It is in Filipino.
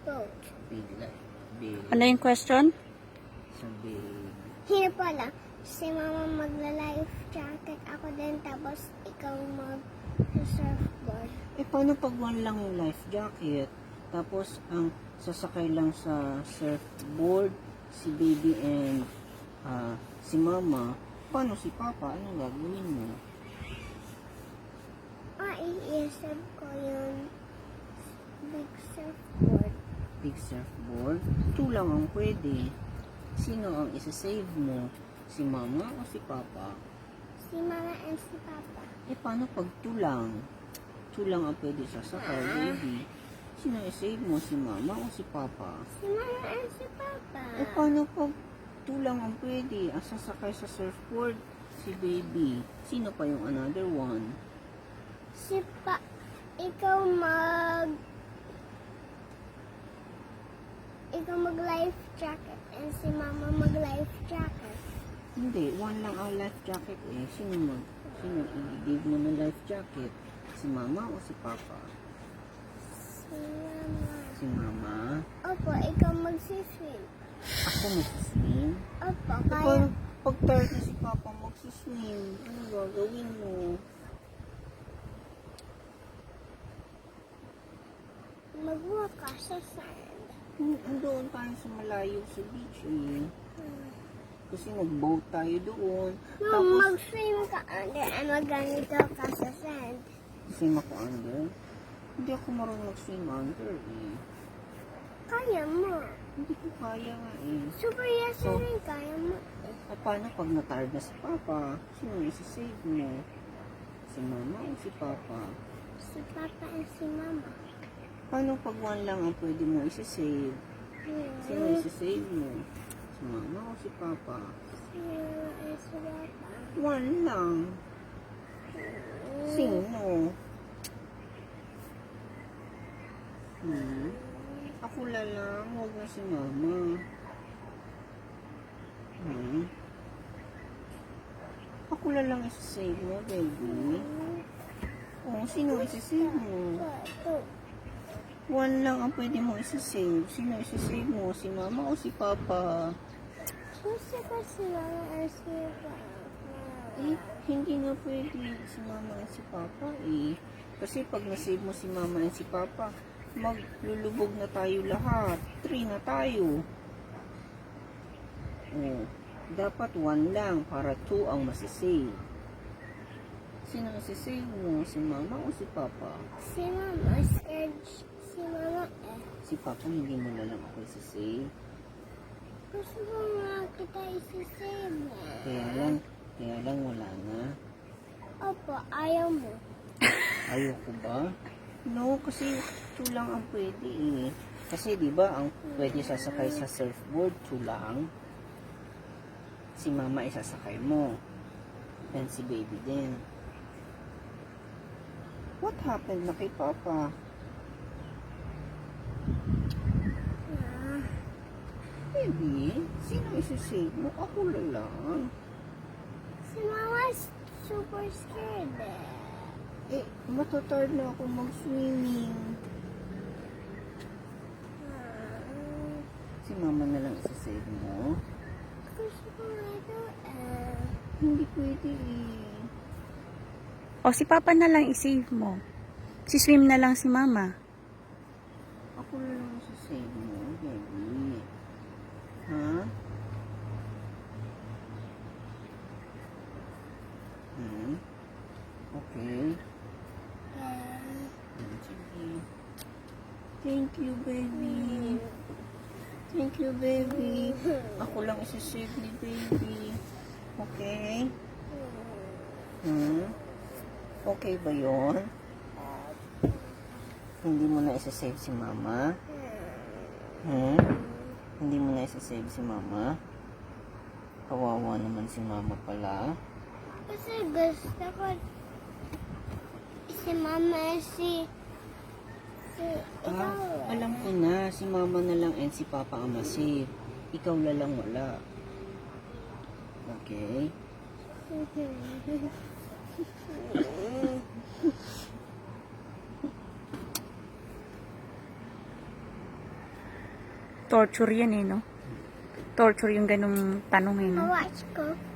Boat. Big life. Big. Ano yung question? Sa big. Hindi pala. Si mama magla-life jacket. Ako din. Tapos ikaw mag-surfboard. Eh, paano pag one lang yung life jacket? Tapos, ang sasakay lang sa surfboard, si baby and si mama. Paano si papa? Anong gagawin mo? Iisip ko yung big surfboard. Big surfboard? Two lang ang pwede. Sino ang isa-save mo? Si mama o si papa? Si mama and si papa. Eh, paano pag two lang? Two lang ang pwede sasakay, baby. Sino i-save mo? Si mama o si papa? Si mama and si papa. Eh, paano pag two lang ang pwede? Ang sasakay sa surfboard, si baby. Sino pa yung another one? Ikaw mag life jacket and si mama mag life jacket. Hindi, one lang ang life jacket eh. Sino i-give mo ng life jacket? Si mama o si papa? Si mama. Si mama? Opo, ikaw magsiswim. Ako mag-swim? Opo, Eh, kaya paano pag tired na si papa mag-swim? Ano gagawin mo? mag-walk ka sa sand. Doon tayo sa malayo sa beach eh. Kasi nag-boat tayo doon. Mom, mag-swim ka under and mag-ganito ka sa sand. Swim ako under? Hindi ako marunong mag-swim under eh. Kaya mo. Hindi ko kaya nga eh. Super yes So, rin, kaya mo. At paano pag na-tired na si papa? Sino isi-save mo? Si mama o si papa? Si papa and si mama. Paano pag one lang ang pwede mo isi-save? Sino isi-save mo? Si mama o si papa? Si mama and si papa. One lang. Sino? Ako lang, huwag na si mama. Ako lang isi-save mo, baby. Oh, sino isi-save mo? One lang ang pwede mo isi-save. Sino isi-save mo? Si mama o si papa? Gusto ko si mama and si papa. Eh, hindi na pwede si mama at si papa eh. Kasi pag nasave mo si mama at si papa, maglulubog na tayo lahat. 3 na tayo. Oh, dapat 1 lang para 2 ang masisave. Sino masisave mo? Si mama o si papa? Si mama, scared si mama eh. Si papa hindi mo na lang ako isisave. Gusto ko nga kita isisave eh. Kaya lang wala na. Opo, ayaw mo. Ayoko ba? No, kasi 2 lang ang pwede eh. Kasi di ba ang pwede sasakay sa surfboard 2 lang. Si mama isasakay mo. And si baby din. What happened na kay papa? Baby, sino isasave mo? Ako lang. Si mama's super scared eh. Eh, matutard na ako mag-swimming. Si mama na lang isasave mo? Gusto ko nga ito eh. Hindi pwede eh. O si papa na lang i-save mo. Si swim na lang si mama. Ako na lang isasave mo, baby. Ha? Okay. Sige. Thank you, baby. Thank you, baby. Ako lang isasave ni baby. Okay? Okay ba yun? Hindi mo na isasave si mama? Hindi mo na isasave si mama? Kawawa naman si mama pala. Kasi gusto ko si mama ikaw. Alam ko na, si mama na lang and si papa ang masave. Ikaw na lang wala. Okay? Torture yan eh, no? Torture yung ganung tanong eh, no? Ma-watch ko.